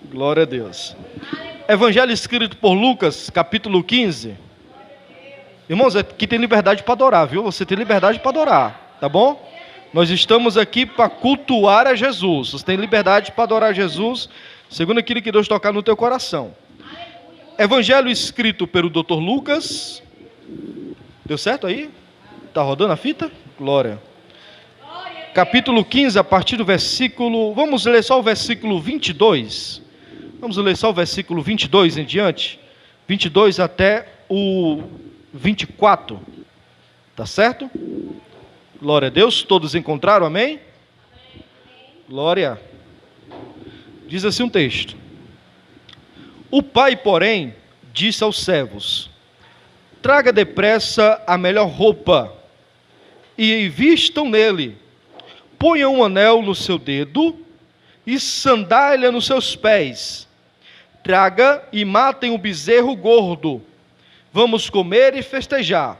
Glória a Deus. Evangelho escrito por Lucas, capítulo 15. Irmãos, aqui tem liberdade para adorar, viu? Você tem liberdade para adorar, tá bom? Nós estamos aqui para cultuar a Jesus. Você tem liberdade para adorar a Jesus, segundo aquilo que Deus tocar no teu coração. Evangelho escrito pelo Dr. Lucas. Deu certo aí? Tá rodando a fita? Glória. Capítulo 15, a partir do versículo... Vamos ler só o versículo 22. Vamos ler só o versículo 22 em diante. 22 até o 24. Tá certo? Glória a Deus. Todos encontraram, amém? Glória. Diz assim um texto. O pai, porém, disse aos servos: traga depressa a melhor roupa e vistam nele. Ponham um anel no seu dedo e sandália nos seus pés. Traga e matem o bezerro gordo. Vamos comer e festejar,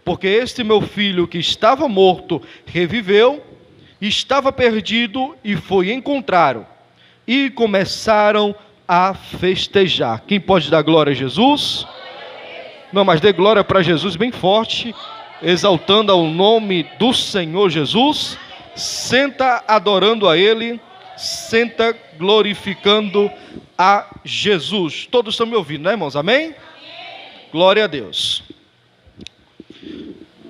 porque este meu filho que estava morto reviveu, estava perdido e foi encontrado. E começaram a festejar. Quem pode dar glória a Jesus? Não, mas dê glória para Jesus bem forte, exaltando ao nome do Senhor Jesus. Senta adorando a Ele, senta glorificando a Jesus. Todos estão me ouvindo, né, irmãos? Amém? Glória a Deus.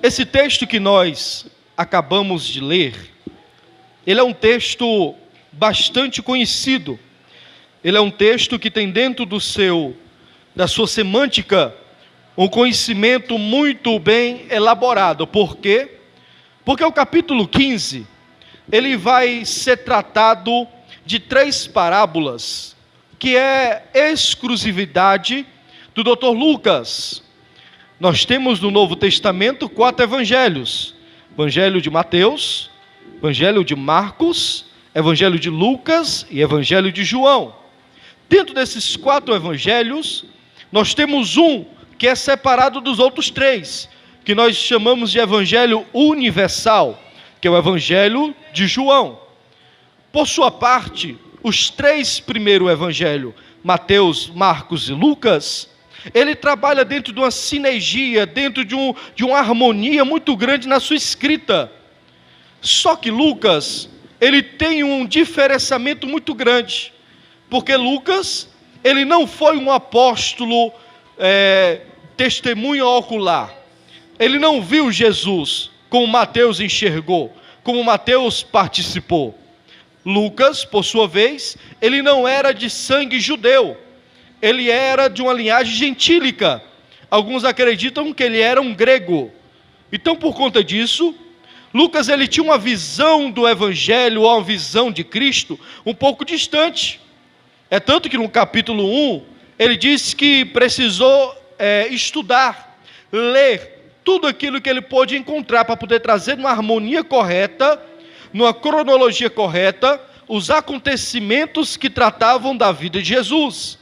Esse texto que nós acabamos de ler, ele é um texto bastante conhecido. Ele é um texto que tem dentro da sua semântica um conhecimento muito bem elaborado. Por quê? Porque o capítulo 15, ele vai ser tratado de 3 parábolas, que é exclusividade do Dr. Lucas. Nós temos no Novo Testamento 4 evangelhos: Evangelho de Mateus, Evangelho de Marcos, Evangelho de Lucas e Evangelho de João. Dentro desses 4 evangelhos, nós temos um que é separado dos outros 3, que nós chamamos de Evangelho Universal, que é o Evangelho de João. Por sua parte, os 3 primeiros evangelhos, Mateus, Marcos e Lucas, ele trabalha dentro de uma sinergia, dentro de uma harmonia muito grande na sua escrita. Só que Lucas, ele tem um diferenciamento muito grande, porque Lucas, ele não foi um apóstolo testemunha ocular. Ele não viu Jesus como Mateus enxergou, como Mateus participou. Lucas, por sua vez, ele não era de sangue judeu, ele era de uma linhagem gentílica. Alguns acreditam que ele era um grego. Então, por conta disso, Lucas ele tinha uma visão do evangelho, ou uma visão de Cristo, um pouco distante. É tanto que no capítulo 1, ele disse que precisou estudar, ler tudo aquilo que ele pôde encontrar para poder trazer numa harmonia correta, numa cronologia correta, os acontecimentos que tratavam da vida de Jesus.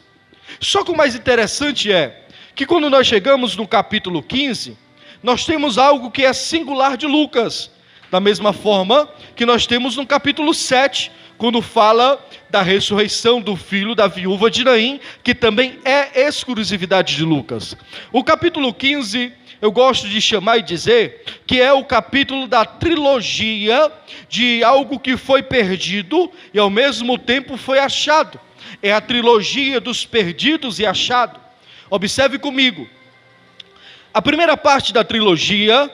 Só que o mais interessante é que quando nós chegamos no capítulo 15, nós temos algo que é singular de Lucas, da mesma forma que nós temos no capítulo 7, quando fala da ressurreição do filho da viúva de Naim, que também é exclusividade de Lucas. O capítulo 15, eu gosto de chamar e dizer que é o capítulo da trilogia de algo que foi perdido e ao mesmo tempo foi achado. É a trilogia dos perdidos e achado. Observe comigo. A primeira parte da trilogia,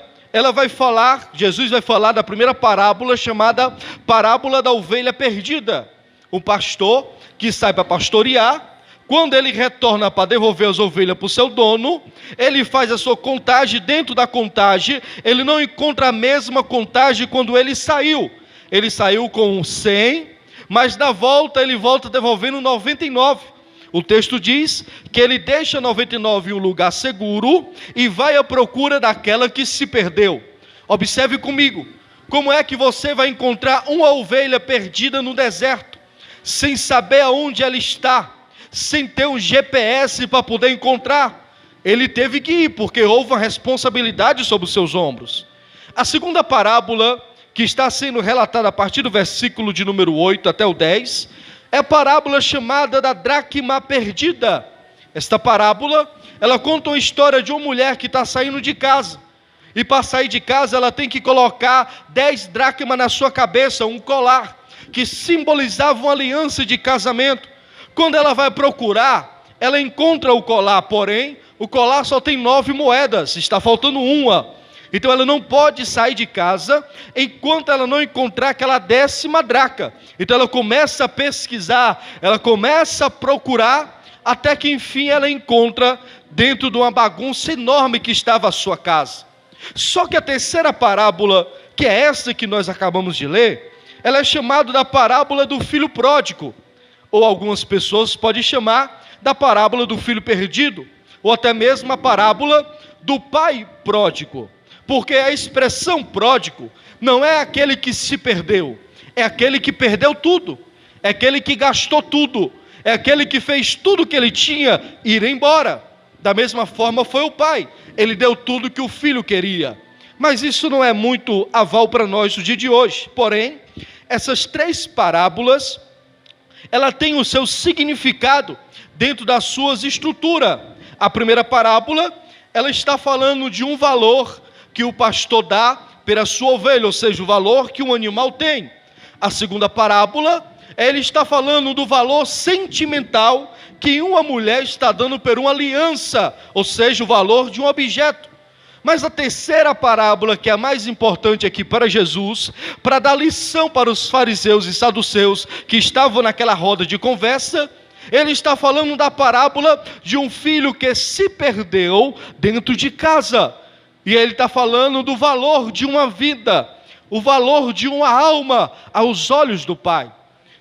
Jesus vai falar da primeira parábola chamada parábola da ovelha perdida. Um pastor que sai para pastorear, quando ele retorna para devolver as ovelhas para o seu dono, ele faz a sua contagem. Dentro da contagem, ele não encontra a mesma contagem quando ele saiu. Ele saiu com 100, mas na volta ele volta devolvendo 99. O texto diz que ele deixa 99 em um lugar seguro e vai à procura daquela que se perdeu. Observe comigo, como é que você vai encontrar uma ovelha perdida no deserto, sem saber aonde ela está, sem ter um GPS para poder encontrar? Ele teve que ir, porque houve uma responsabilidade sobre os seus ombros. A segunda parábola, que está sendo relatada a partir do versículo de número 8 até o 10, é a parábola chamada da dracma perdida. Esta parábola, ela conta uma história de uma mulher que está saindo de casa. E para sair de casa, ela tem que colocar 10 dracmas na sua cabeça, um colar, que simbolizava uma aliança de casamento. Quando ela vai procurar, ela encontra o colar, porém, o colar só tem 9 moedas, está faltando uma. Então ela não pode sair de casa enquanto ela não encontrar aquela 10ª dracma. Então ela começa a pesquisar, ela começa a procurar, até que enfim ela encontra dentro de uma bagunça enorme que estava a sua casa. Só que a terceira parábola, que é essa que nós acabamos de ler, ela é chamada da parábola do filho pródigo, ou algumas pessoas podem chamar da parábola do filho perdido, ou até mesmo a parábola do pai pródigo. Porque a expressão pródigo não é aquele que se perdeu, é aquele que perdeu tudo, é aquele que gastou tudo, é aquele que fez tudo que ele tinha ir embora. Da mesma forma foi o pai, ele deu tudo que o filho queria. Mas isso não é muito aval para nós no dia de hoje. Porém, essas 3 parábolas, ela tem o seu significado dentro das suas estruturas. A primeira parábola, ela está falando de um valor que o pastor dá pela sua ovelha, ou seja, o valor que um animal tem. A segunda parábola, ele está falando do valor sentimental que uma mulher está dando por uma aliança, ou seja, o valor de um objeto. Mas a terceira parábola, que é a mais importante aqui para Jesus, para dar lição para os fariseus e saduceus que estavam naquela roda de conversa, ele está falando da parábola de um filho que se perdeu dentro de casa. E ele está falando do valor de uma vida, o valor de uma alma aos olhos do Pai.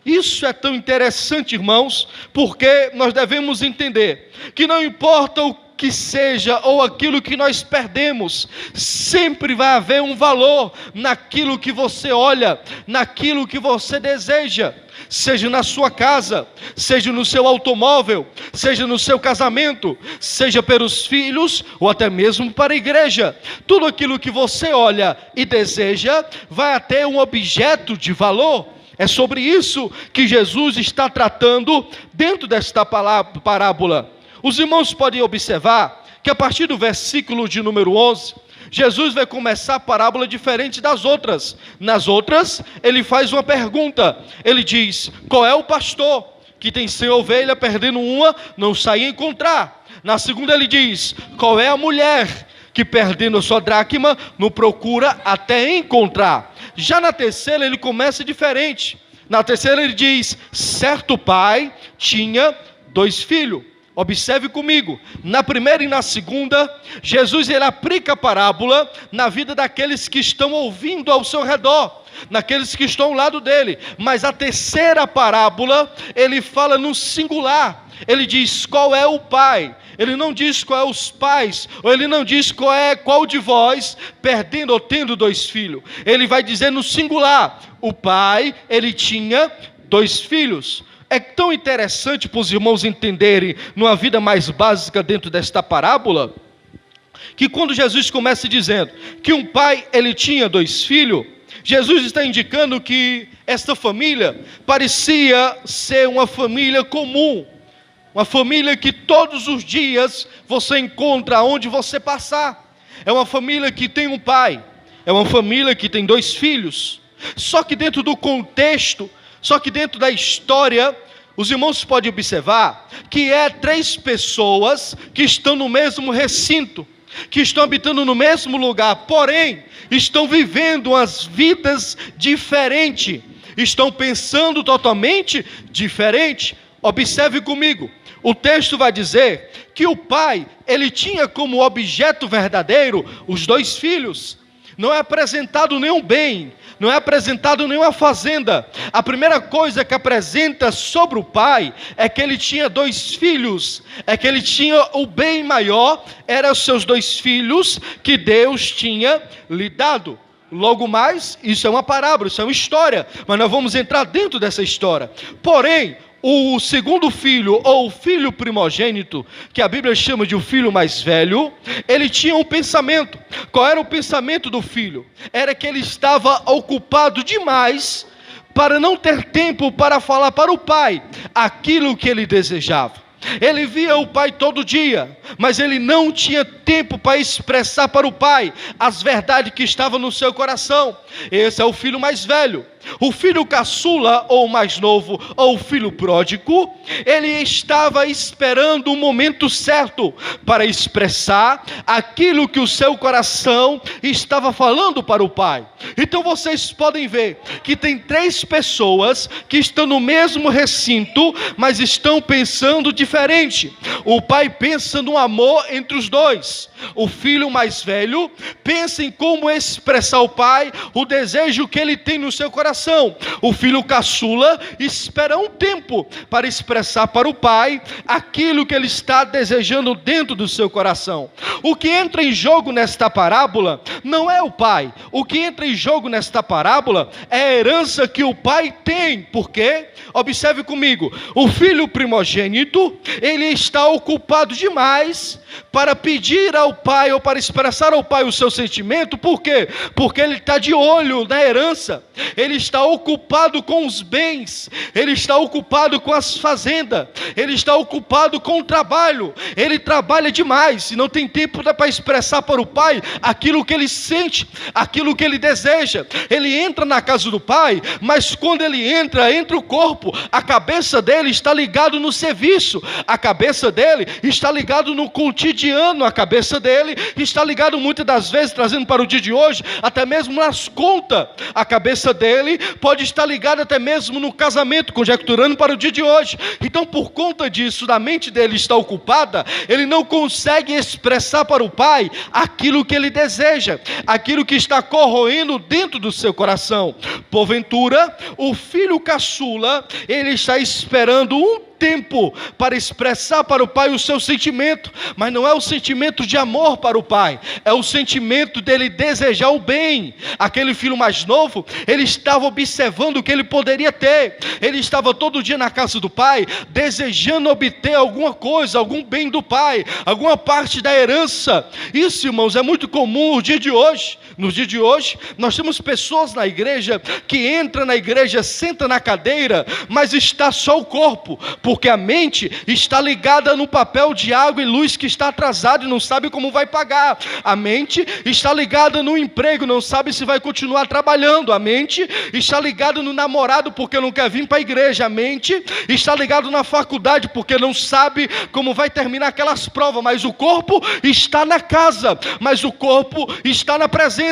Isso é tão interessante, irmãos, porque nós devemos entender que não importa o que seja ou aquilo que nós perdemos, sempre vai haver um valor naquilo que você olha, naquilo que você deseja. Seja na sua casa, seja no seu automóvel, seja no seu casamento, seja pelos filhos ou até mesmo para a igreja. Tudo aquilo que você olha e deseja vai ter um objeto de valor. É sobre isso que Jesus está tratando dentro desta parábola. Os irmãos podem observar que a partir do versículo de número 11, Jesus vai começar a parábola diferente das outras. Nas outras, ele faz uma pergunta. Ele diz: qual é o pastor que tem 100 ovelhas, perdendo uma, não sai a encontrar? Na segunda ele diz: qual é a mulher que perdendo a sua dracma, não procura até encontrar? Já na terceira ele começa diferente. Na terceira ele diz: certo pai tinha 2 filhos. Observe comigo, na primeira e na segunda, Jesus ele aplica a parábola na vida daqueles que estão ouvindo ao seu redor, naqueles que estão ao lado dele. Mas a terceira parábola, ele fala no singular, ele diz qual é o pai, ele não diz qual é os pais, ou ele não diz qual de vós perdendo ou tendo 2 filhos, ele vai dizer no singular, o pai, ele tinha 2 filhos. É tão interessante para os irmãos entenderem, numa vida mais básica dentro desta parábola, que quando Jesus começa dizendo que um pai, ele tinha 2 filhos, Jesus está indicando que esta família parecia ser uma família comum, uma família que todos os dias você encontra onde você passar. É uma família que tem um pai, é uma família que tem 2 filhos, só que dentro do contexto, só que dentro da história, os irmãos podem observar que 3 pessoas que estão no mesmo recinto, que estão habitando no mesmo lugar, porém, estão vivendo as vidas diferentes, estão pensando totalmente diferente. Observe comigo, o texto vai dizer que o pai, ele tinha como objeto verdadeiro os 2 filhos. Não é apresentado nenhum bem, não é apresentado nenhuma fazenda. A primeira coisa que apresenta sobre o pai é que ele tinha 2 filhos, é que ele tinha o bem maior, eram os seus 2 filhos que Deus tinha lhe dado. Logo mais, isso é uma parábola, isso é uma história, mas nós vamos entrar dentro dessa história. Porém, o segundo filho, ou o filho primogênito, que a Bíblia chama de o filho mais velho, ele tinha um pensamento. Qual era o pensamento do filho? Era que ele estava ocupado demais para não ter tempo para falar para o pai aquilo que ele desejava. Ele via o pai todo dia, mas ele não tinha tempo para expressar para o pai as verdades que estavam no seu coração. Esse é o filho mais velho. O filho caçula, ou mais novo, ou o filho pródigo, ele estava esperando o momento certo para expressar aquilo que o seu coração estava falando para o pai. Então vocês podem ver que tem 3 pessoas que estão no mesmo recinto, mas estão pensando diferente. O pai pensa no amor entre os dois. O filho mais velho pensa em como expressar ao pai o desejo que ele tem no seu coração. O filho caçula espera um tempo para expressar para o pai aquilo que ele está desejando dentro do seu coração. O que entra em jogo nesta parábola não é o pai. O que entra em jogo nesta parábola é a herança que o pai tem. Por quê? Observe comigo. O filho primogênito, ele está ocupado demais para pedir ao pai, ou para expressar ao pai o seu sentimento. Por quê? Porque ele está de olho na herança, ele está ocupado com os bens, ele está ocupado com as fazendas, ele está ocupado com o trabalho, ele trabalha demais e não tem tempo para expressar para o pai aquilo que ele sente, aquilo que ele deseja. Ele entra na casa do pai, mas quando ele entra o corpo, a cabeça dele está ligado no serviço, a cabeça dele está ligado no cotidiano, a cabeça dele está ligado muitas das vezes, trazendo para o dia de hoje, até mesmo nas contas. A cabeça dele pode estar ligada até mesmo no casamento, conjecturando para o dia de hoje. Então, por conta disso, da mente dele está ocupada, ele não consegue expressar para o pai aquilo que ele deseja, aquilo que está corroendo dentro do seu coração. Porventura, o filho caçula, ele está esperando um tempo para expressar para o pai o seu sentimento, mas não é o sentimento de amor para o pai, é o sentimento dele desejar o bem. Aquele filho mais novo, ele estava observando o que ele poderia ter, ele estava todo dia na casa do pai, desejando obter alguma coisa, algum bem do pai, alguma parte da herança. Isso, irmãos, é muito comum no dia de hoje. No dia de hoje, nós temos pessoas na igreja que entram na igreja, senta na cadeira, mas está só o corpo, porque a mente está ligada no papel de água e luz que está atrasado e não sabe como vai pagar. A mente está ligada no emprego, não sabe se vai continuar trabalhando. A mente está ligada no namorado porque não quer vir para a igreja. A mente está ligada na faculdade porque não sabe como vai terminar aquelas provas. Mas o corpo está na casa, mas o corpo está na presença,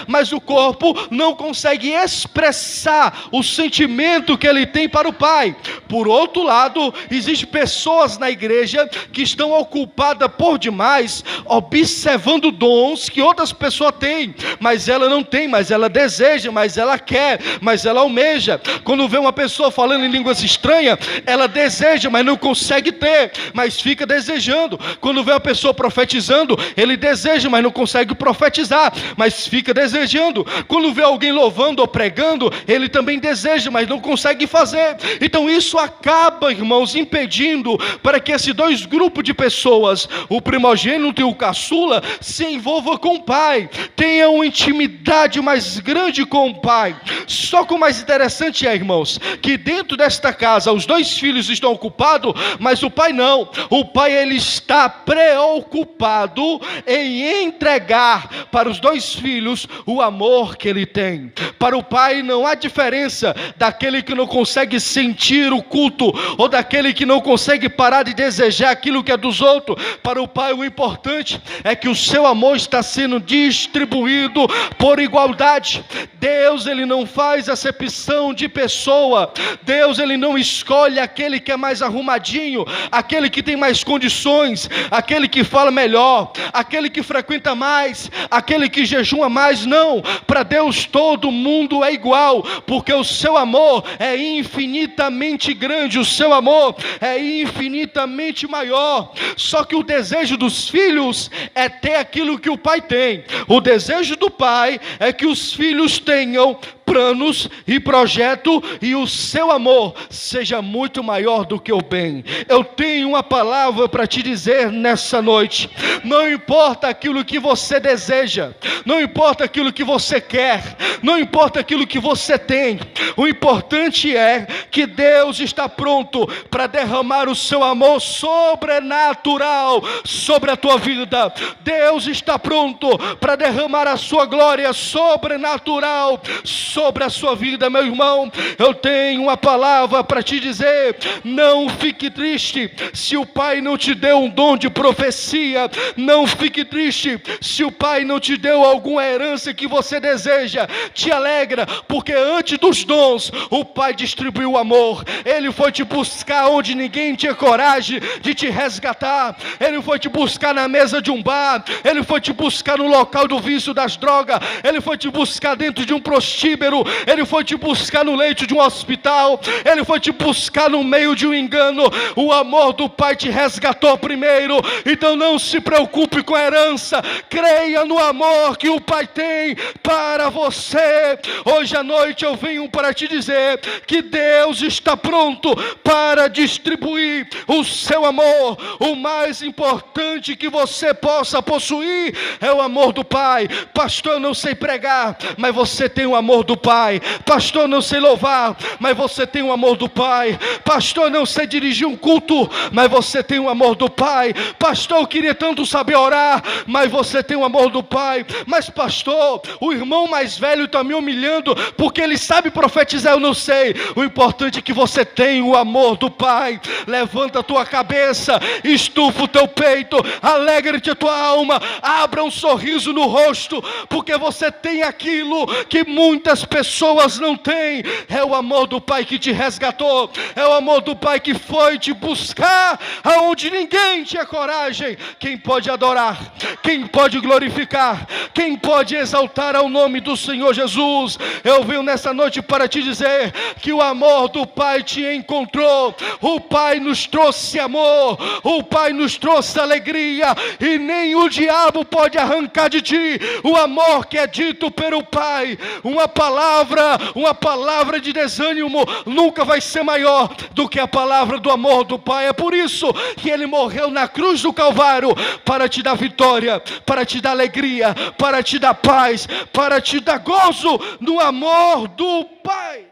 mas o corpo não consegue expressar o sentimento que ele tem para o pai. Por outro lado, existem pessoas na igreja que estão ocupadas por demais, observando dons que outras pessoas têm, mas ela não tem, mas ela deseja, mas ela quer, mas ela almeja. Quando vê uma pessoa falando em línguas estranhas, ela deseja, mas não consegue ter, mas fica desejando. Quando vê uma pessoa profetizando, ele deseja, mas não consegue profetizar, mas fica desejando. Quando vê alguém louvando ou pregando, ele também deseja, mas não consegue fazer. Então isso acaba, irmãos, impedindo para que esses 2 grupos de pessoas, o primogênito e o caçula, se envolvam com o pai, tenham uma intimidade mais grande com o pai. Só que o mais interessante é, irmãos, que dentro desta casa os 2 filhos estão ocupados, mas o pai não. O pai, ele está preocupado em entregar para os 2 filhos o amor que ele tem. Para o pai não há diferença daquele que não consegue sentir o culto, ou daquele que não consegue parar de desejar aquilo que é dos outros. Para o pai, o importante é que o seu amor está sendo distribuído por igualdade. Deus, ele não faz acepção de pessoa. Deus, ele não escolhe aquele que é mais arrumadinho, aquele que tem mais condições, aquele que fala melhor, aquele que frequenta mais, aquele que jejuma mais. Não, para Deus todo mundo é igual, porque o seu amor é infinitamente grande, o seu amor é infinitamente maior. Só que o desejo dos filhos é ter aquilo que o pai tem. O desejo do pai é que os filhos tenham planos e projeto, e o seu amor seja muito maior do que o bem. Eu tenho uma palavra para te dizer nessa noite. Não importa aquilo que você deseja, não importa aquilo que você quer, não importa aquilo que você tem, o importante é que Deus está pronto para derramar o seu amor sobrenatural sobre a tua vida. Deus está pronto para derramar a sua glória sobrenatural sobre a sua vida, meu irmão. Eu tenho uma palavra para te dizer: não fique triste se o Pai não te deu um dom de profecia, não fique triste se o Pai não te deu alguma herança que você deseja. Te alegra, porque antes dos dons o Pai distribuiu o amor. Ele foi te buscar onde ninguém tinha coragem de te resgatar. Ele foi te buscar na mesa de um bar, ele foi te buscar no local do vício das drogas, ele foi te buscar dentro de um prostíbulo, ele foi te buscar no leito de um hospital, ele foi te buscar no meio de um engano. O amor do Pai te resgatou primeiro. Então não se preocupe com a herança, creia no amor que o Pai tem para você. Hoje à noite eu venho para te dizer que Deus está pronto para distribuir o seu amor. O mais importante que você possa possuir é o amor do Pai. Pastor, eu não sei pregar, mas você tem o amor do Pai. Pastor, eu não sei louvar, mas você tem o amor do Pai. Pastor, eu não sei dirigir um culto, mas você tem o amor do Pai. Pastor, eu queria tanto saber orar, mas você tem o amor do Pai. Mas pastor, o irmão mais velho está me humilhando porque ele sabe profetizar, eu não sei. O importante é que você tem o amor do Pai. Levanta a tua cabeça, estufa o teu peito, alegra-te a tua alma, abra um sorriso no rosto, porque você tem aquilo que muitas pessoas não têm. É o amor do Pai que te resgatou, é o amor do Pai que foi te buscar aonde ninguém tinha coragem. Quem pode adorar, quem pode glorificar, quem pode exaltar ao nome do Senhor Jesus? Eu venho nessa noite para te dizer que o amor do Pai te encontrou. O Pai nos trouxe amor, o Pai nos trouxe alegria, e nem o diabo pode arrancar de ti o amor que é dito pelo Pai. Uma palavra de desânimo nunca vai ser maior do que a palavra do amor do Pai. É por isso que Ele morreu na cruz do Calvário, para te dar vitória, para te dar alegria, para te dar paz, para te dar gozo no amor do Pai.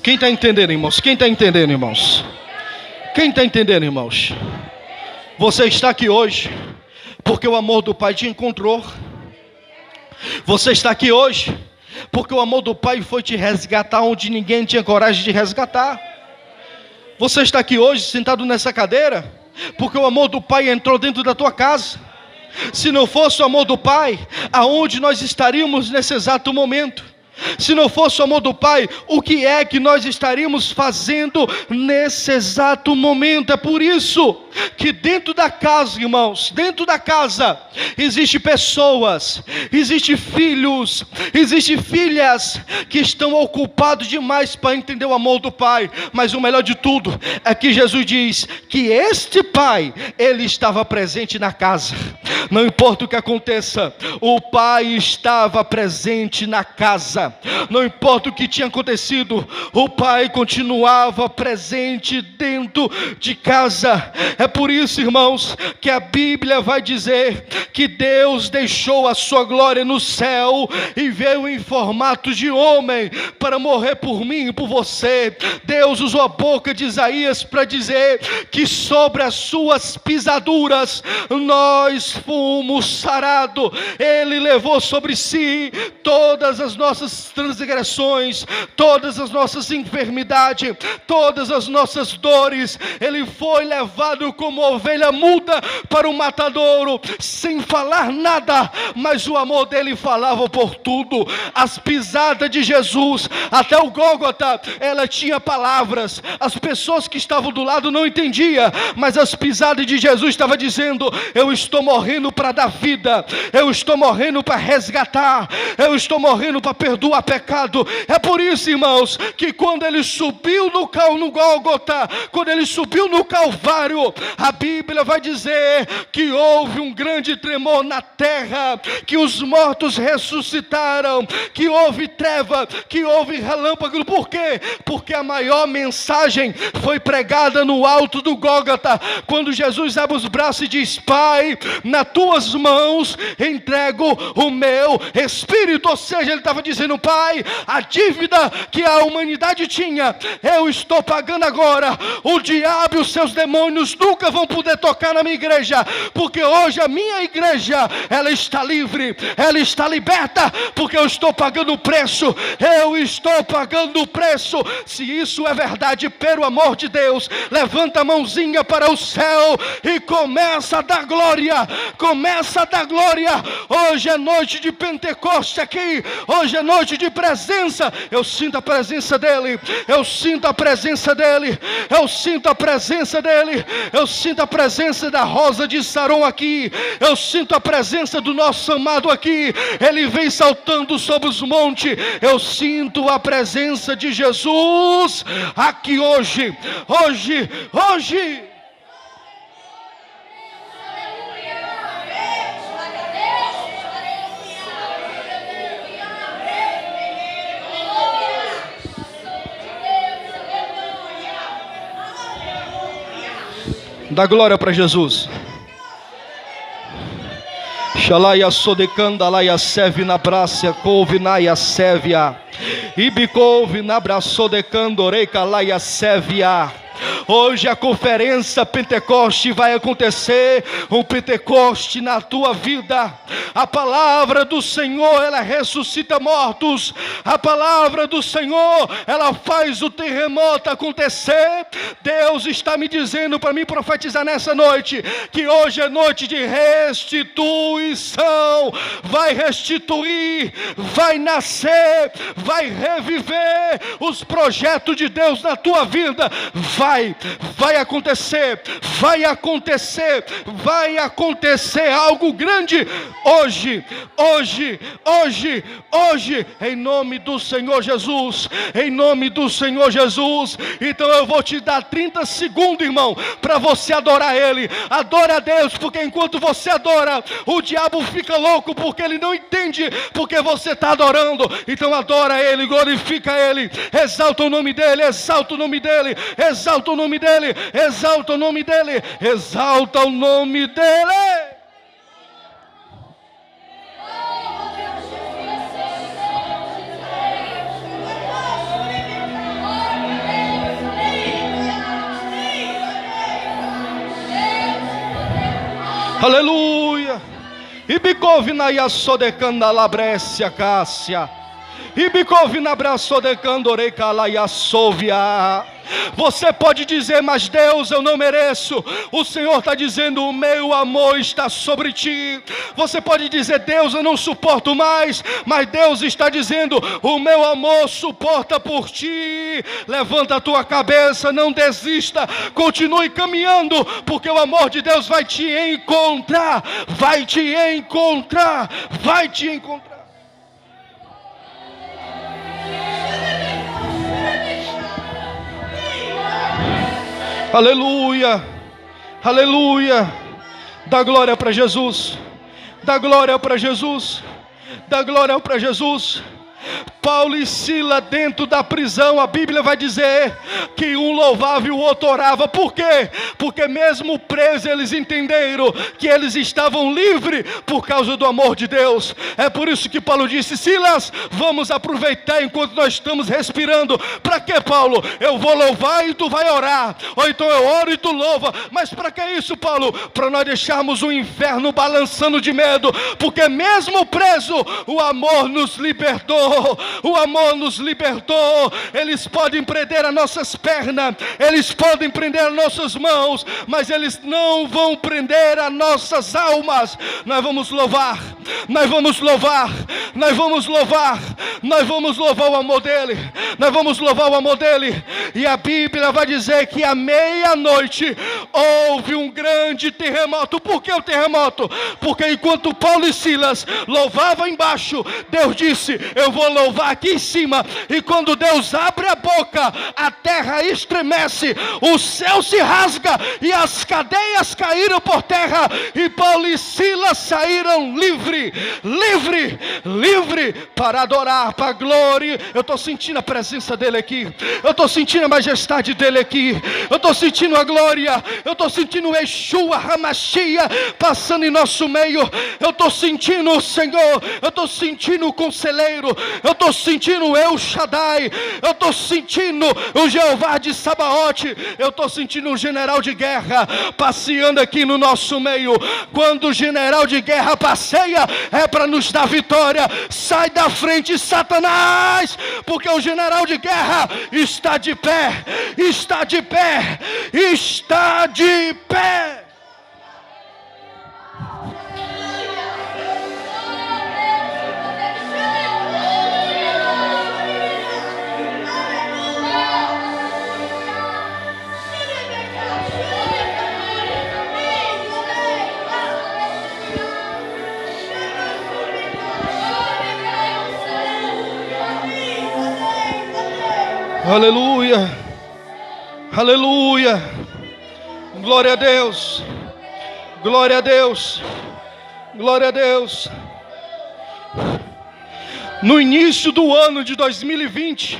Quem está entendendo, irmãos? Quem está entendendo, irmãos? Quem está entendendo, irmãos? Você está aqui hoje porque o amor do Pai te encontrou. Você está aqui hoje porque o amor do Pai foi te resgatar onde ninguém tinha coragem de resgatar. Você está aqui hoje sentado nessa cadeira porque o amor do Pai entrou dentro da tua casa. Se não fosse o amor do Pai, aonde nós estaríamos nesse exato momento? Se não fosse o amor do Pai, o que é que nós estaríamos fazendo nesse exato momento? É por isso que dentro da casa, irmãos, dentro da casa existe pessoas, existe filhos, existe filhas que estão ocupados demais para entender o amor do Pai. Mas o melhor de tudo é que Jesus diz que este Pai, Ele estava presente na casa. Não importa o que aconteça, o Pai estava presente na casa. Não importa o que tinha acontecido, o Pai continuava presente dentro de casa. É por isso, irmãos, que a Bíblia vai dizer que Deus deixou a sua glória no céu e veio em formato de homem para morrer por mim e por você. Deus usou a boca de Isaías para dizer que sobre as suas pisaduras nós fomos sarados. Ele levou sobre si todas as nossas transgressões, todas as nossas enfermidades, todas as nossas dores. Ele foi levado como ovelha muda para o matadouro, sem falar nada, mas o amor dele falava por tudo. As pisadas de Jesus até o Gólgota, ela tinha palavras. As pessoas que estavam do lado não entendiam, mas as pisadas de Jesus estavam dizendo: eu estou morrendo para dar vida, eu estou morrendo para resgatar, eu estou morrendo para perdoar, medo a pecado. É por isso, irmãos, que quando ele subiu no Gólgota, quando ele subiu no Calvário, a Bíblia vai dizer que houve um grande tremor na terra, que os mortos ressuscitaram, que houve treva, que houve relâmpago. Por quê? Porque a maior mensagem foi pregada no alto do Gólgota, quando Jesus abre os braços e diz: Pai, nas tuas mãos entrego o meu espírito. Ou seja, ele estava dizendo: Pai, a dívida que a humanidade tinha, eu estou pagando agora. O diabo e os seus demônios nunca vão poder tocar na minha igreja, porque hoje a minha igreja, ela está livre, ela está liberta, porque eu estou pagando o preço, eu estou pagando o preço. Se isso é verdade, pelo amor de Deus, levanta a mãozinha para o céu e começa a dar glória, começa a dar glória. Hoje é noite de Pentecoste aqui, hoje é noite de presença. Eu sinto a presença dele, eu sinto a presença dele, eu sinto a presença dele, eu sinto a presença da Rosa de Saron aqui, eu sinto a presença do nosso amado aqui. Ele vem saltando sobre os montes, eu sinto a presença de Jesus aqui hoje, hoje, hoje. Dá glória para Jesus. Xalaia sodecanda laia seve na braça couve naia sévia. Ibicouve na braçodecanda oreca laia sévia. Hoje a conferência Pentecoste vai acontecer, um Pentecoste na tua vida. A palavra do Senhor, ela ressuscita mortos. A palavra do Senhor, ela faz o terremoto acontecer. Deus está me dizendo para mim profetizar nessa noite, que hoje é noite de restituição. Vai restituir, vai nascer, vai reviver os projetos de Deus na tua vida. Vai acontecer, vai acontecer, vai acontecer algo grande hoje, hoje, hoje, hoje, em nome do Senhor Jesus, em nome do Senhor Jesus. Então eu vou te dar 30 segundos, irmão, para você adorar Ele. Adora a Deus, porque enquanto você adora, o diabo fica louco, porque ele não entende porque você está adorando. Então adora Ele, glorifica Ele, exalta o nome dEle, exalta o nome dEle, exalta o nome dEle, exalta o nome dEle, exalta o nome dEle. Aleluia. Ibicovina yasodecanda labrecia cássia. Ibicovina braçodecanda oreca la yasovia. Você pode dizer: mas Deus, eu não mereço. O Senhor está dizendo: o meu amor está sobre ti. Você pode dizer: Deus, eu não suporto mais. Mas Deus está dizendo: o meu amor suporta por ti. Levanta a tua cabeça, não desista, continue caminhando, porque o amor de Deus vai te encontrar. Vai te encontrar, vai te encontrar. Aleluia, aleluia. Dá glória para Jesus, dá glória para Jesus, dá glória para Jesus. Paulo e Silas dentro da prisão, a Bíblia vai dizer que um louvava e o outro orava. Por quê? Porque mesmo presos eles entenderam que eles estavam livres por causa do amor de Deus. É por isso que Paulo disse: Silas, vamos aproveitar enquanto nós estamos respirando. Para quê, Paulo? Eu vou louvar e tu vai orar, ou então eu oro e tu louva. Mas para que isso, Paulo? Para nós deixarmos o inferno balançando de medo, porque mesmo preso, o amor nos libertou. O amor nos libertou. Eles podem prender as nossas pernas, eles podem prender as nossas mãos, mas eles não vão prender as nossas almas. Nós vamos louvar, nós vamos louvar, nós vamos louvar, nós vamos louvar o amor dele, nós vamos louvar o amor dele. E a Bíblia vai dizer que à meia-noite houve um grande terremoto. Por que o terremoto? Porque enquanto Paulo e Silas louvavam embaixo, Deus disse: eu vou vou louvar aqui em cima. E quando Deus abre a boca, a terra estremece, o céu se rasga e as cadeias caíram por terra. E Paulo e Silas saíram livre para adorar, para a glória. Eu estou sentindo a presença dele aqui. Eu estou sentindo a majestade dele aqui. Eu estou sentindo a glória. Eu estou sentindo o Yeshua Hamashia passando em nosso meio. Eu estou sentindo o Senhor. Eu estou sentindo o conselheiro. Eu estou sentindo o El Shaddai. Eu estou sentindo o Jeová de Sabaote. Eu estou sentindo o general de guerra passeando aqui no nosso meio. Quando o general de guerra passeia, é para nos dar vitória. Sai da frente, Satanás, porque o general de guerra está de pé, está de pé, está de pé. Aleluia, aleluia, glória a Deus, glória a Deus, glória a Deus. No início do ano de 2020,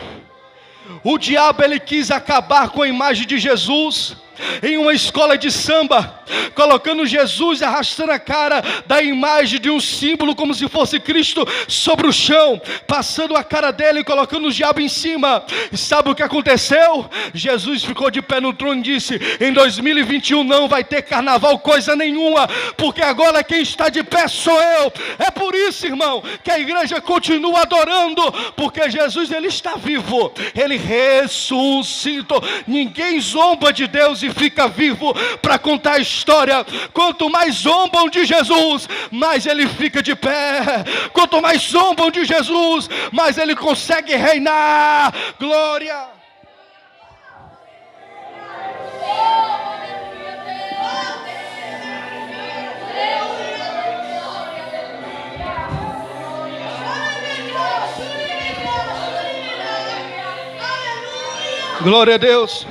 o diabo ele quis acabar com a imagem de Jesus em uma escola de samba, colocando Jesus arrastando a cara da imagem de um símbolo como se fosse Cristo sobre o chão, passando a cara dele e colocando o diabo em cima. E sabe o que aconteceu? Jesus ficou de pé no trono e disse: em 2021 não vai ter carnaval coisa nenhuma, porque agora quem está de pé sou eu. É por isso, irmão, que a igreja continua adorando, porque Jesus ele está vivo, ele ressuscitou. Ninguém zomba de Deus e fica vivo para contar a história. Quanto mais zombam de Jesus, mais ele fica de pé. Quanto mais zombam de Jesus, mais ele consegue reinar. Glória. Glória a Deus.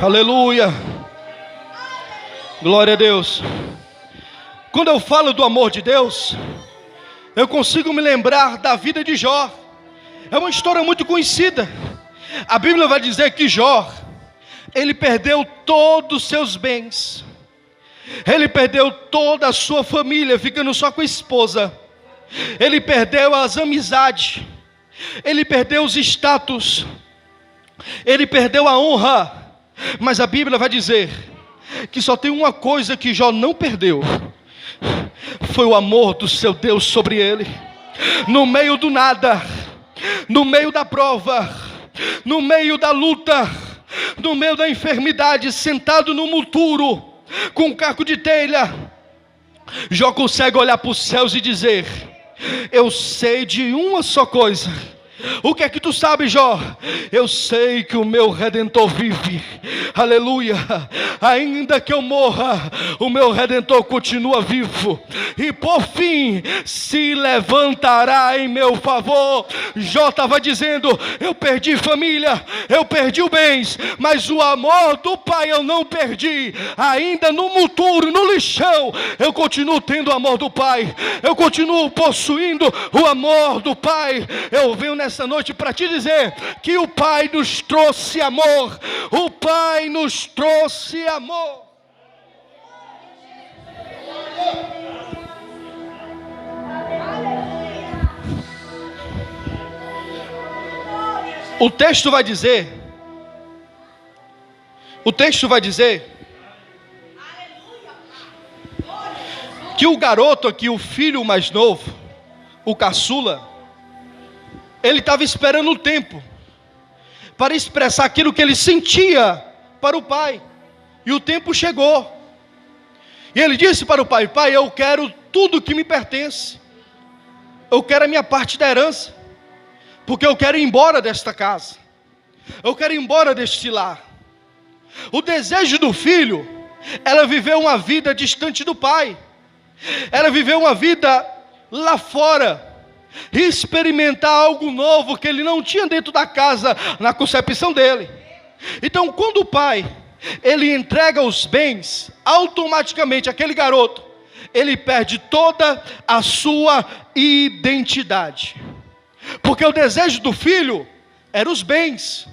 Aleluia. Glória a Deus. Quando eu falo do amor de Deus, eu consigo me lembrar da vida de Jó. É uma história muito conhecida. A Bíblia vai dizer que Jó, ele perdeu todos os seus bens. Ele perdeu toda a sua família, ficando só com a esposa. Ele perdeu as amizades. Ele perdeu os status. Ele perdeu a honra. Mas a Bíblia vai dizer que só tem uma coisa que Jó não perdeu: foi o amor do seu Deus sobre ele. No meio do nada, no meio da prova, no meio da luta, no meio da enfermidade, sentado no monturo, com um caco de telha, Jó consegue olhar para os céus e dizer: eu sei de uma só coisa. O que é que tu sabe, Jó? Eu sei que o meu Redentor vive. Aleluia. Ainda que eu morra, o meu Redentor continua vivo, e por fim se levantará em meu favor. Jó estava dizendo: eu perdi família, eu perdi os bens, mas o amor do Pai eu não perdi. Ainda no monturo, no lixão, eu continuo tendo o amor do Pai. Eu continuo possuindo o amor do Pai. Eu venho nessa noite para te dizer que o Pai nos trouxe amor. O Pai nos trouxe amor. O texto vai dizer que o garoto aqui, o filho mais novo, o caçula, ele estava esperando o tempo para expressar aquilo que ele sentia para o pai. E o tempo chegou. E ele disse para o pai: pai, eu quero tudo que me pertence. Eu quero a minha parte da herança. Porque eu quero ir embora desta casa. Eu quero ir embora deste lar. O desejo do filho era viver uma vida distante do pai. Era viver uma vida lá fora, experimentar algo novo que ele não tinha dentro da casa, na concepção dele. Então, quando o pai, ele entrega os bens, automaticamente aquele garoto, ele perde toda a sua identidade, porque o desejo do filho era os bens.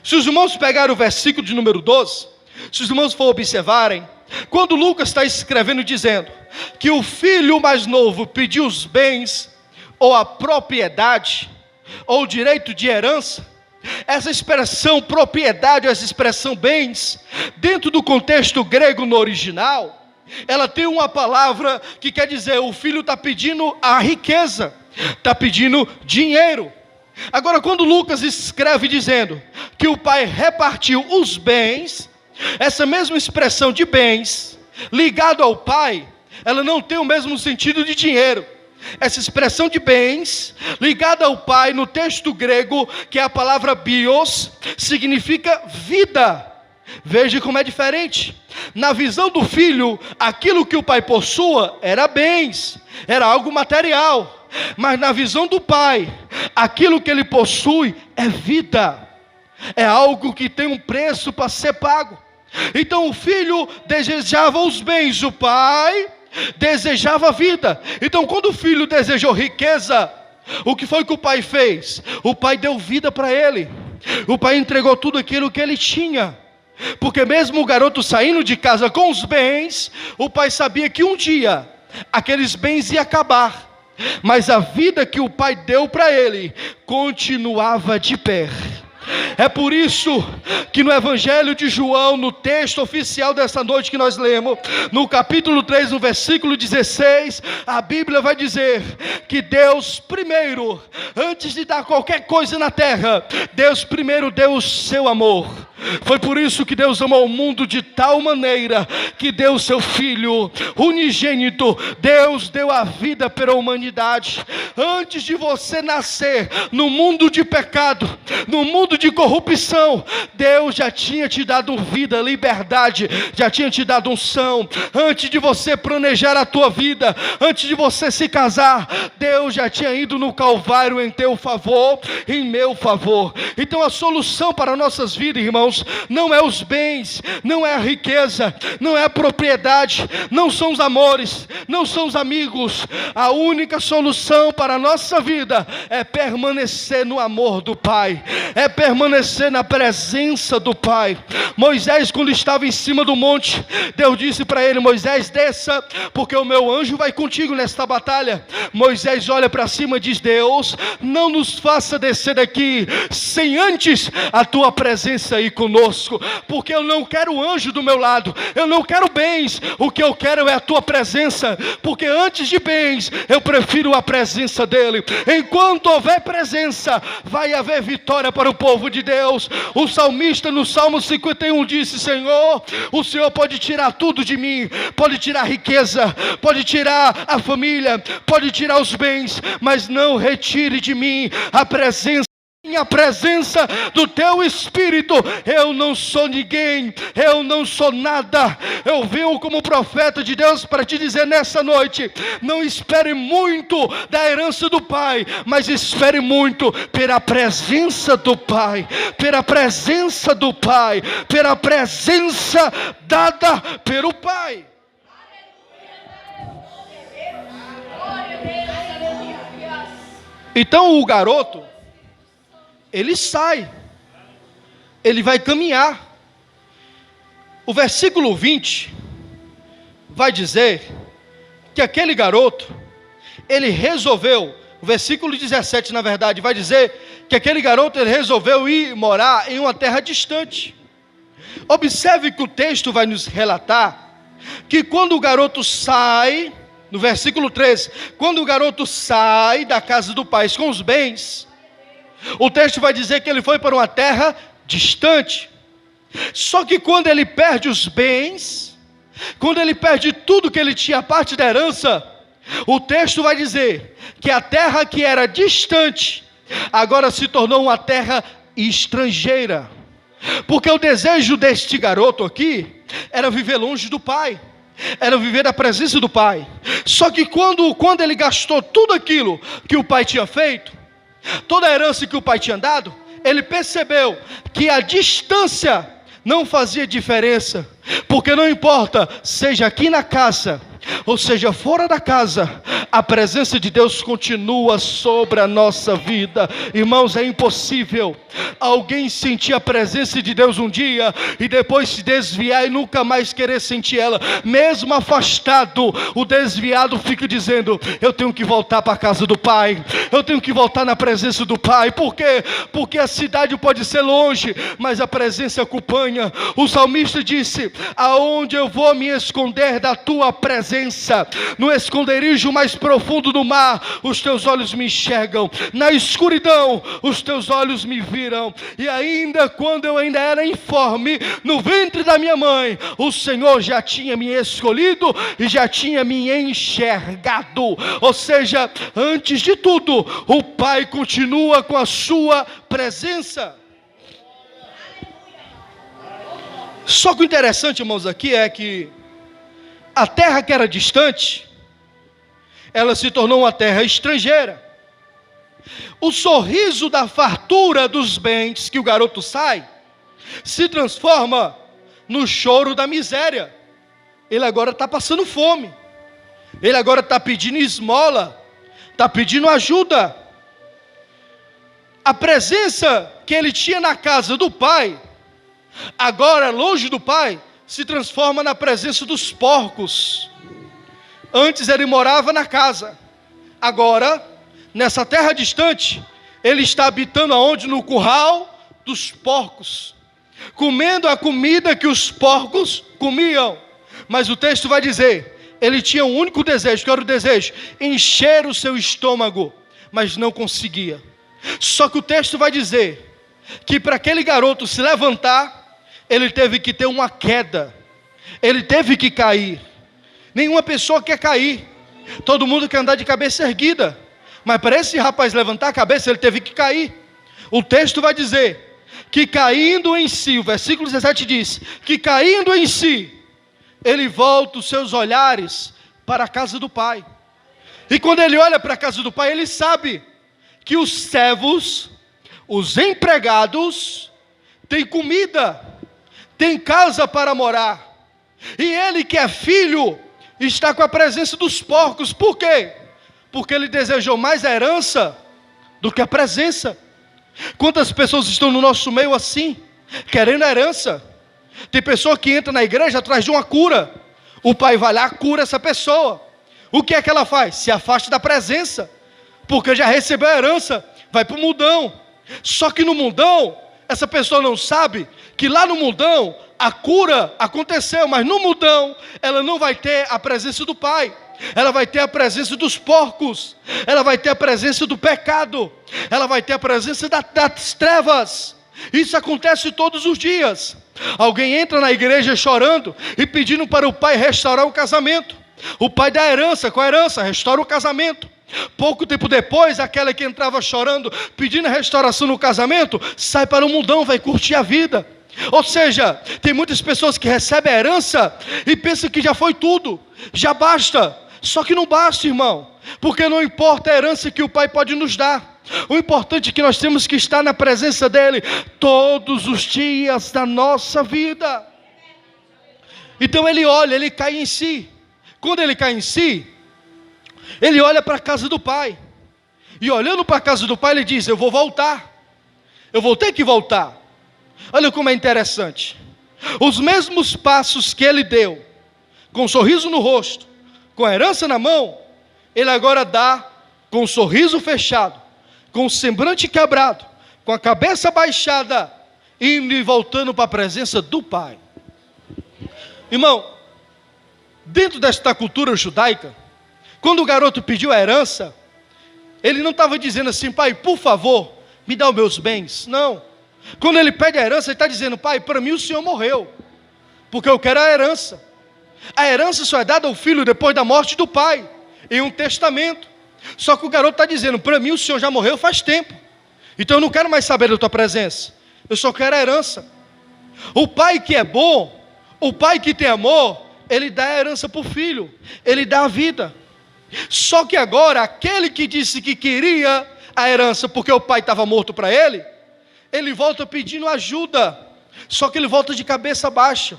Se os irmãos pegarem o versículo de número 12, se os irmãos for observarem, quando Lucas está escrevendo dizendo que o filho mais novo pediu os bens, ou a propriedade, ou o direito de herança, essa expressão propriedade, essa expressão bens, dentro do contexto grego no original, ela tem uma palavra que quer dizer, o filho está pedindo a riqueza, está pedindo dinheiro. Agora, quando Lucas escreve dizendo que o pai repartiu os bens, essa mesma expressão de bens, ligado ao pai, ela não tem o mesmo sentido de dinheiro. Essa expressão de bens, ligada ao pai, no texto grego, que é a palavra bios, significa vida. Veja como é diferente. Na visão do filho, aquilo que o pai possua era bens, era algo material. Mas na visão do pai, aquilo que ele possui é vida, é algo que tem um preço para ser pago. Então o filho desejava os bens, o pai desejava a vida. Então quando o filho desejou riqueza, o que foi que o pai fez? O pai deu vida para ele, o pai entregou tudo aquilo que ele tinha. Porque mesmo o garoto saindo de casa com os bens, o pai sabia que um dia aqueles bens iam acabar, mas a vida que o pai deu para ele continuava de pé. É por isso que no Evangelho de João, no texto oficial dessa noite que nós lemos, no capítulo 3, no versículo 16, a Bíblia vai dizer que Deus primeiro, antes de dar qualquer coisa na terra, Deus primeiro deu o seu amor. Foi por isso que Deus amou o mundo de tal maneira que deu o seu Filho unigênito. Deus deu a vida pela humanidade. Antes de você nascer no mundo de pecado, no mundo de corrupção, Deus já tinha te dado vida, liberdade, já tinha te dado unção. Antes de você planejar a tua vida, antes de você se casar, Deus já tinha ido no Calvário em teu favor, em meu favor. Então a solução para nossas vidas, irmãos, não é os bens, não é a riqueza, não é a propriedade, não são os amores, não são os amigos. A única solução para a nossa vida é permanecer no amor do Pai, é permanecer na presença do Pai. Moisés, quando estava em cima do monte, Deus disse para ele: Moisés, desça, porque o meu anjo vai contigo nesta batalha. Moisés olha para cima e diz: Deus, não nos faça descer daqui sem antes a tua presença aí conosco, porque eu não quero anjo do meu lado, eu não quero bens, o que eu quero é a tua presença, porque antes de bens, eu prefiro a presença dele. Enquanto houver presença, vai haver vitória para o povo de Deus. O salmista no Salmo 51 disse: Senhor, o Senhor pode tirar tudo de mim, pode tirar a riqueza, pode tirar a família, pode tirar os bens, mas não retire de mim a presença. A presença do teu Espírito. Eu não sou ninguém, eu não sou nada. Eu venho como profeta de Deus para te dizer nessa noite: não espere muito da herança do Pai, mas espere muito pela presença do Pai, pela presença do Pai, pela presença dada pelo Pai. Então o garoto, ele sai, ele vai caminhar. O versículo 20 vai dizer que aquele garoto, ele resolveu, o versículo 17 na verdade vai dizer que aquele garoto, ele resolveu ir morar em uma terra distante. Observe que o texto vai nos relatar que quando o garoto sai, no versículo 13, quando o garoto sai da casa do pai com os bens, o texto vai dizer que ele foi para uma terra distante. Só que quando ele perde os bens, quando ele perde tudo que ele tinha, a parte da herança, o texto vai dizer que a terra que era distante, agora se tornou uma terra estrangeira. Porque o desejo deste garoto aqui era viver longe do pai. era viver na presença do Pai. Só que quando ele gastou tudo aquilo que o pai tinha feito, toda a herança que o pai tinha dado, ele percebeu que a distância não fazia diferença, porque não importa, seja aqui na casa, ou seja fora da casa, a presença de Deus continua sobre a nossa vida. Irmãos, é impossível alguém sentir a presença de Deus um dia e depois se desviar e nunca mais querer sentir ela. Mesmo afastado, o desviado fica dizendo: eu tenho que voltar para a casa do Pai, eu tenho que voltar na presença do Pai. Por quê? Porque a cidade pode ser longe, mas a presença acompanha. O salmista disse: aonde eu vou me esconder da tua presença? No esconderijo mais profundo do mar, os teus olhos me enxergam. Na escuridão, os teus olhos me viram. E ainda quando eu ainda era informe, no ventre da minha mãe, o Senhor já tinha me escolhido e já tinha me enxergado. Ou seja, antes de tudo, o Pai continua com a sua presença. Só que o interessante, irmãos, aqui é que a terra que era distante, ela se tornou uma terra estrangeira. O sorriso da fartura dos bens que o garoto sai, se transforma no choro da miséria. Ele agora está passando fome. Ele agora está pedindo esmola, está pedindo ajuda. A presença que ele tinha na casa do pai, agora longe do pai, se transforma na presença dos porcos. Antes ele morava na casa, agora, nessa terra distante, ele está habitando aonde? No curral dos porcos, comendo a comida que os porcos comiam. Mas o texto vai dizer, ele tinha um único desejo. Que era o desejo? Encher o seu estômago, mas não conseguia. Só que o texto vai dizer que para aquele garoto se levantar, ele teve que ter uma queda, ele teve que cair. Nenhuma pessoa quer cair, todo mundo quer andar de cabeça erguida, mas para esse rapaz levantar a cabeça, ele teve que cair. O texto vai dizer que caindo em si, o versículo 17 diz, que caindo em si, ele volta os seus olhares para a casa do pai. E quando ele olha para a casa do pai, ele sabe que os servos, os empregados, têm comida, tem casa para morar. E ele que é filho, está com a presença dos porcos. Por quê? Porque ele desejou mais a herança do que a presença. Quantas pessoas estão no nosso meio assim, querendo a herança? Tem pessoa que entra na igreja atrás de uma cura. O pai vai lá, cura essa pessoa. O que é que ela faz? Se afasta da presença, porque já recebeu a herança, vai para o mundão. Só que no mundão, essa pessoa não sabe que lá no mundão a cura aconteceu, mas no mundão ela não vai ter a presença do Pai. Ela vai ter a presença dos porcos, ela vai ter a presença do pecado, ela vai ter a presença das trevas. Isso acontece todos os dias. Alguém entra na igreja chorando e pedindo para o pai restaurar o casamento. O pai dá herança, com a herança restaura o casamento. Pouco tempo depois, aquela que entrava chorando, pedindo a restauração no casamento, sai para o mundão, vai curtir a vida. Ou seja, tem muitas pessoas que recebem a herança e pensam que já foi tudo, já basta. Só que não basta, irmão, porque não importa a herança que o Pai pode nos dar. O importante é que nós temos que estar na presença dEle todos os dias da nossa vida. Então ele olha, ele cai em si. Quando ele cai em si, ele olha para a casa do Pai. E olhando para a casa do Pai, ele diz: eu vou voltar, eu vou ter que voltar. Olha como é interessante. Os mesmos passos que ele deu, com um sorriso no rosto, com a herança na mão, ele agora dá com um sorriso fechado, com o semblante quebrado, com a cabeça baixada, indo e voltando para a presença do Pai. Irmão, dentro desta cultura judaica, quando o garoto pediu a herança, ele não estava dizendo assim: pai, por favor, me dá os meus bens. Não. Quando ele pede a herança, ele está dizendo: pai, para mim o senhor morreu, porque eu quero a herança. A herança só é dada ao filho depois da morte do pai, em um testamento. Só que o garoto está dizendo: para mim o senhor já morreu faz tempo, então eu não quero mais saber da tua presença, eu só quero a herança. O pai que é bom, o pai que tem amor, ele dá a herança para o filho, ele dá a vida. Só que agora, aquele que disse que queria a herança porque o pai estava morto para ele, ele volta pedindo ajuda, só que ele volta de cabeça baixa.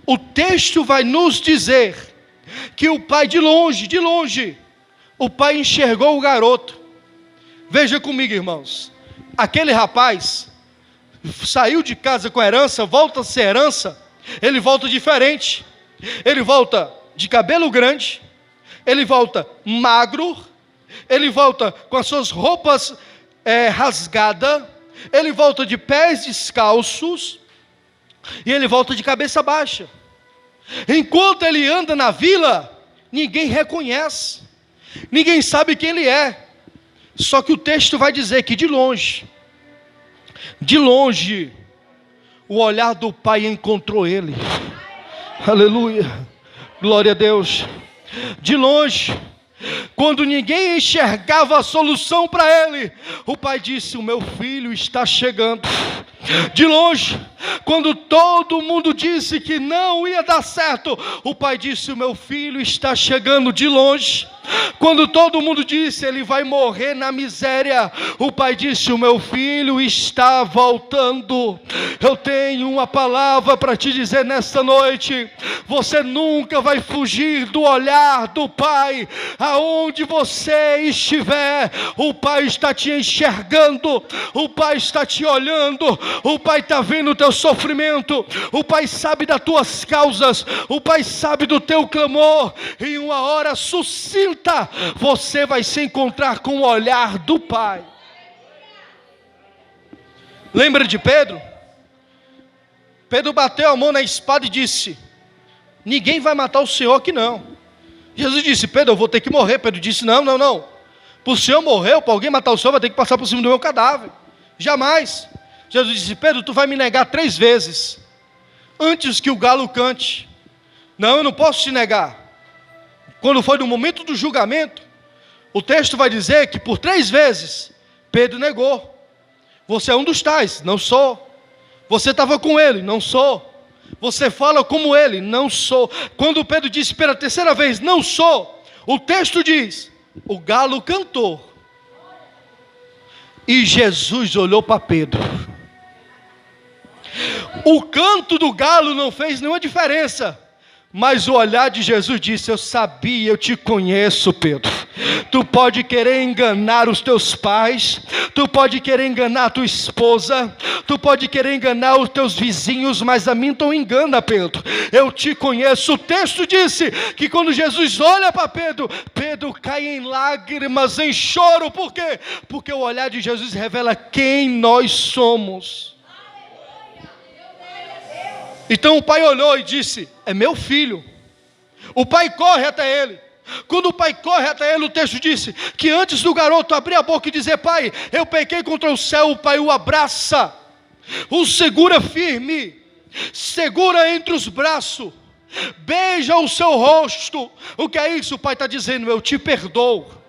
O texto vai nos dizer que o pai de longe, o pai enxergou o garoto. Veja comigo, irmãos, aquele rapaz saiu de casa com a herança, volta sem herança, ele volta diferente, ele volta de cabelo grande, ele volta magro, ele volta com as suas roupas rasgadas, ele volta de pés descalços, e ele volta de cabeça baixa. Enquanto ele anda na vila, ninguém reconhece, ninguém sabe quem ele é. Só que o texto vai dizer que de longe, o olhar do pai encontrou ele. Aleluia, glória a Deus. De longe, quando ninguém enxergava a solução para ele, o pai disse: o meu filho está chegando. De longe, quando todo mundo disse que não ia dar certo, o pai disse: o meu filho está chegando. De longe, quando todo mundo disse ele vai morrer na miséria, o pai disse: o meu filho está voltando. Eu tenho uma palavra para te dizer nesta noite: você nunca vai fugir do olhar do pai. Aonde você estiver, o pai está te enxergando, o pai está te olhando, o pai está vendo o teu sofrimento, o pai sabe das tuas causas, o pai sabe do teu clamor. Em uma hora sucinta, você vai se encontrar com o olhar do pai. Lembra de Pedro? Pedro bateu a mão na espada e disse: ninguém vai matar o Senhor aqui não. Jesus disse: Pedro, eu vou ter que morrer. Pedro disse: não. Para o Senhor morrer, para alguém matar o Senhor, vai ter que passar por cima do meu cadáver. Jamais. Jesus disse: Pedro, tu vai me negar 3 vezes antes que o galo cante. Não, eu não posso te negar. Quando foi no momento do julgamento, o texto vai dizer que por 3 vezes Pedro negou. Você é um dos tais. Não sou. Você estava com ele. Não sou. Você fala como ele. Não sou. Quando Pedro disse pela 3ª vez: não sou, o texto diz: o galo cantou. E Jesus olhou para Pedro. O canto do galo não fez nenhuma diferença, mas o olhar de Jesus disse: eu sabia, eu te conheço, Pedro. Tu pode querer enganar os teus pais, tu pode querer enganar a tua esposa, tu pode querer enganar os teus vizinhos, mas a mim não engana, Pedro. Eu te conheço. O texto disse que quando Jesus olha para Pedro, Pedro cai em lágrimas, em choro. Por quê? Porque o olhar de Jesus revela quem nós somos. Então o pai olhou e disse: é meu filho. O pai corre até ele. Quando o pai corre até ele, o texto disse que antes do garoto abrir a boca e dizer: pai, eu pequei contra o céu, o pai o abraça, o segura firme, segura entre os braços, beija o seu rosto. O que é isso? O pai está dizendo: eu te perdoo.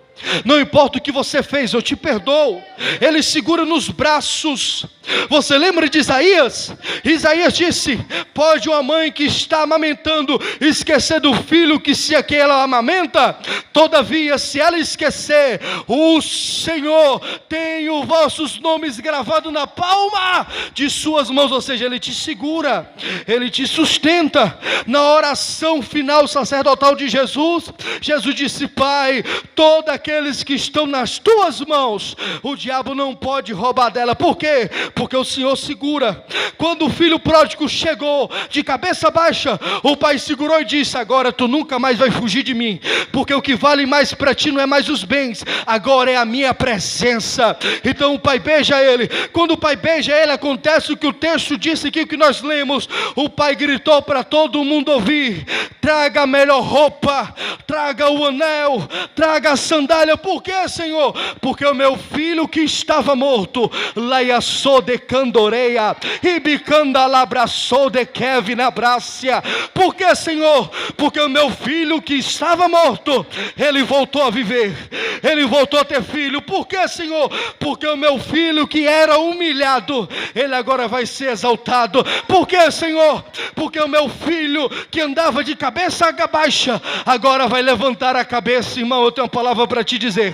Não importa o que você fez, eu te perdoo. Ele segura nos braços. Você lembra de Isaías? Isaías disse: pode uma mãe que está amamentando esquecer do filho que se aquela amamenta? Todavia, se ela esquecer, o Senhor tem os vossos nomes gravados na palma de suas mãos. Ou seja, Ele te segura, Ele te sustenta. Na oração final sacerdotal de Jesus, Jesus disse: pai, todos aqueles que estão nas tuas mãos, o diabo não pode roubar dela. Por quê? Porque o Senhor segura. Quando o filho pródigo chegou de cabeça baixa, o pai segurou e disse: agora tu nunca mais vai fugir de mim, porque o que vale mais para ti não é mais os bens, agora é a minha presença. Então o pai beija ele. Quando o pai beija ele, acontece o que o texto disse aqui, que nós lemos. O pai gritou para todo mundo ouvir: traga a melhor roupa, traga o anel, traga a sandália sandália. Por quê, Senhor? Porque o meu filho que estava morto, laiaçou de candoreia, e bicanda labraçou de Kevin abrácia. Por quê, Senhor? Porque o meu filho que estava morto, ele voltou a viver, ele voltou a ter filho. Por quê, Senhor? Porque o meu filho que era humilhado, ele agora vai ser exaltado. Por quê, Senhor? Porque o meu filho que andava de cabeça baixa, agora vai levantar a cabeça. Irmão, eu tenho uma palavra para te dizer.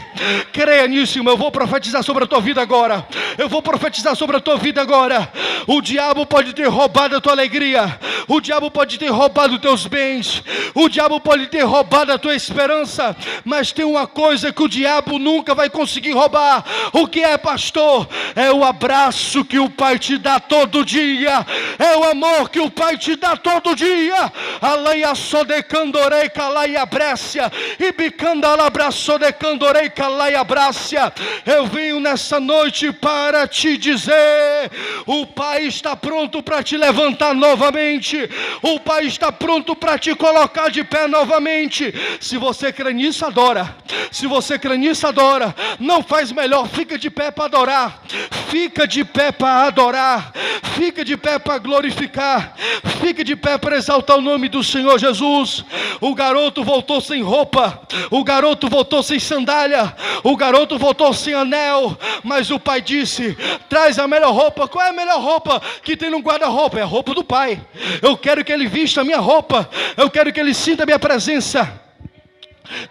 Creia nisso, irmão. Eu vou profetizar sobre a tua vida agora. Eu vou profetizar sobre a tua vida agora. O diabo pode ter roubado a tua alegria, o diabo pode ter roubado os teus bens, o diabo pode ter roubado a tua esperança, mas tem uma coisa que o diabo nunca vai conseguir roubar. O que é, pastor? É o abraço que o Pai te dá todo dia, é o amor que o Pai te dá todo dia. Alaia só de candorei calaia brécia, e bicanda labraçou de candorei calaia brácia. Eu venho nessa noite para te dizer: o Pai está pronto para te levantar novamente, o Pai está pronto para te colocar de pé novamente. Se você crê nisso, adora. Se você crê nisso, adora. Não faz melhor, fica de pé para adorar, fica de pé para adorar, fica de pé para glorificar, fica de pé para exaltar o nome do Senhor Jesus. O garoto voltou sem roupa, o garoto voltou sem sandália, o garoto voltou sem anel, mas o pai disse: traz a melhor roupa. Qual é a melhor roupa que tem no guarda-roupa? É a roupa do Pai. Eu quero que ele vista a minha roupa, eu quero que ele sinta a minha presença.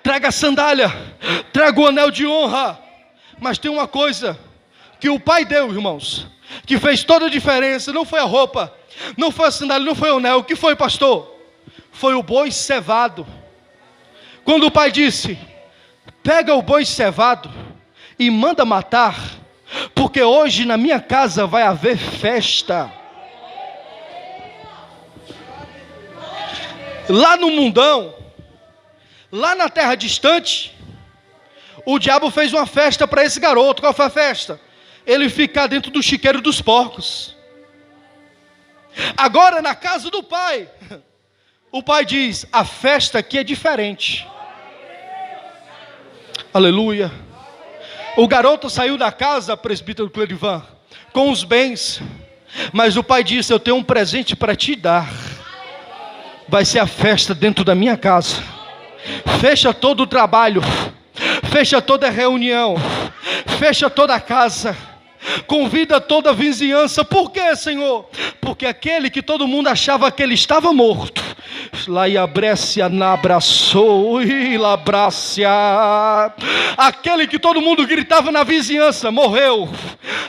Traga a sandália, traga o anel de honra. Mas tem uma coisa que o Pai deu, irmãos, que fez toda a diferença. Não foi a roupa, não foi a sandália, não foi o anel. O que foi, pastor? Foi o boi cevado. Quando o pai disse: pega o boi cevado e manda matar, porque hoje na minha casa vai haver festa. Lá no mundão, lá na terra distante, o diabo fez uma festa para esse garoto. Qual foi a festa? Ele ficar dentro do chiqueiro dos porcos. Agora na casa do pai, o pai diz: a festa aqui é diferente. Aleluia. O garoto saiu da casa, presbítero Clerivan, com os bens, mas o pai disse: eu tenho um presente para te dar. Vai ser a festa dentro da minha casa. Fecha todo o trabalho, fecha toda a reunião, fecha toda a casa, convida toda a vizinhança. Por quê, Senhor? Porque aquele que todo mundo achava que ele estava morto, lá e abrécia na abraçou e labrácia. Aquele que todo mundo gritava na vizinhança morreu.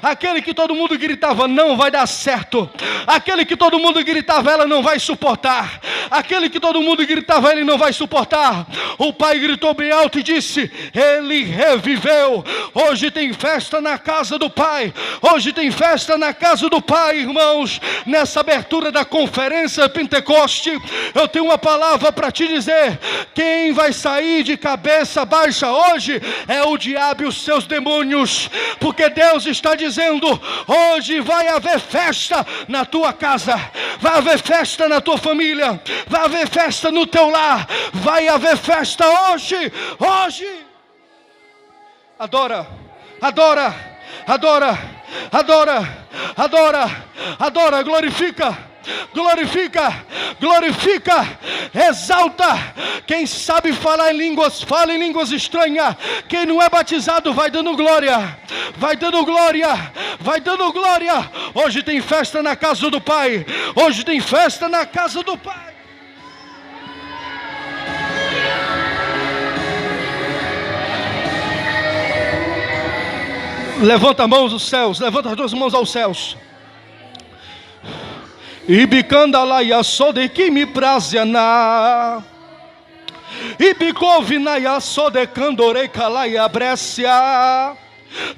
Aquele que todo mundo gritava não vai dar certo. Aquele que todo mundo gritava ela não vai suportar. Aquele que todo mundo gritava ele não vai suportar. O pai gritou bem alto e disse: ele reviveu. Hoje tem festa na casa do Pai. Hoje tem festa na casa do Pai, irmãos. Nessa abertura da conferência Pentecoste, eu tenho uma palavra para te dizer. Quem vai sair de cabeça baixa hoje é o diabo e os seus demônios, porque Deus está dizendo: hoje vai haver festa na tua casa, vai haver festa na tua família, vai haver festa no teu lar, vai haver festa hoje. Adora, adora, adora, adora, adora, adora, glorifica, glorifica, glorifica, exalta. Quem sabe falar em línguas, fala em línguas estranhas. Quem não é batizado vai dando glória, vai dando glória, vai dando glória. Hoje tem festa na casa do Pai, hoje tem festa na casa do Pai. Levanta as mãos aos céus, levanta as duas mãos aos céus. Ibicanda laia só de que me praziana. Ibicovinaia só de candorei calaia brécia.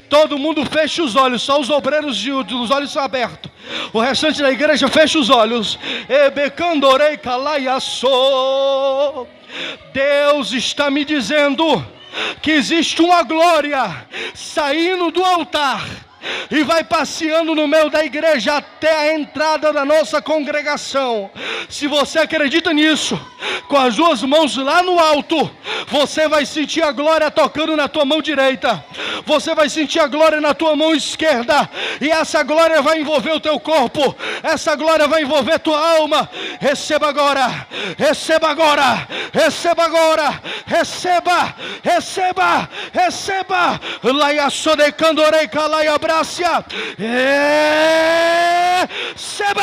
Todo mundo fecha os olhos, só os obreiros dos olhos são abertos. O restante da igreja fecha os olhos. Ebecandorei calaia só. Deus está me dizendo que existe uma glória saindo do altar e vai passeando no meio da igreja até a entrada da nossa congregação. Se você acredita nisso, com as duas mãos lá no alto, você vai sentir a glória tocando na tua mão direita, você vai sentir a glória na tua mão esquerda, e essa glória vai envolver o teu corpo, essa glória vai envolver tua alma. Receba agora, receba agora, receba agora, receba, receba, receba. Laia sodecandorei calaia brácia. Receba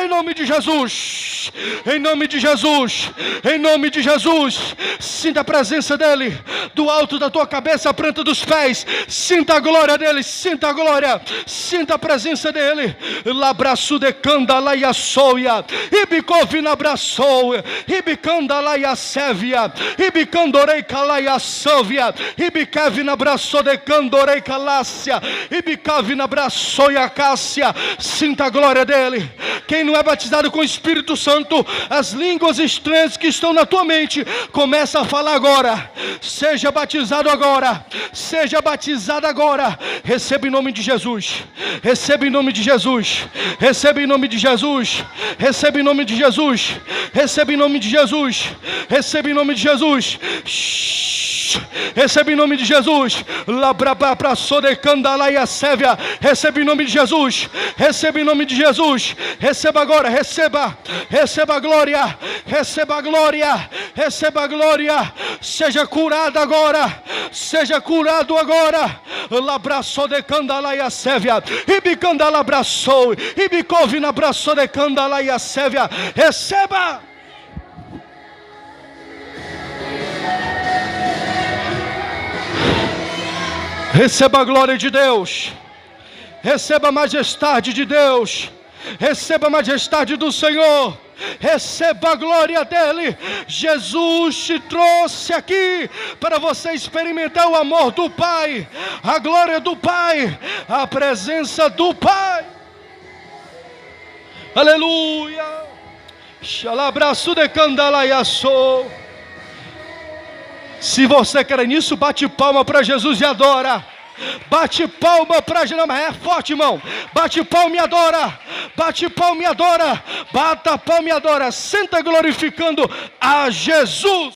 em nome de Jesus, em nome de Jesus, em nome de Jesus. Sinta a presença dele, do alto da tua cabeça à planta dos pés. Sinta a glória dele, sinta a glória, sinta a presença dele. Labraço de canda laia soia, ibicovina braçou, ibicanda laia sévia, ibicandorei calaia sóvia, ibicavina braço de candorei calácia, ibicavina braçoia cássia. Sinta a glória dele. Quem não é batizado com o Espírito Santo, as línguas estranhas que estão na tua mente, começa a falar agora. Seja batizado agora, seja batizado agora. Receba em nome de Jesus, receba em nome de Jesus, receba em nome de Jesus, receba em nome de Jesus, receba em nome de Jesus, receba em nome de Jesus. Receba em nome de Jesus. Receba em nome de Jesus. Receba em nome de Jesus. Receba agora, receba. Receba a glória. Receba a glória. Receba a glória. Seja curado agora. Seja curado agora. Labraço de candalaia sévia. Ibicandala braçou. Ibicovina braço de candalaia sévia. Receba. Receba a glória de Deus, receba a majestade de Deus, receba a majestade do Senhor, receba a glória dele. Jesus te trouxe aqui para você experimentar o amor do Pai, a glória do Pai, a presença do Pai. Aleluia. Xalabraço de candalaiaçou. Se você quer nisso, bate palma para Jesus e adora. Bate palma para Jesus. É forte, irmão. Bate palma e adora. Bate palma e adora. Bata palma e adora. Senta glorificando a Jesus.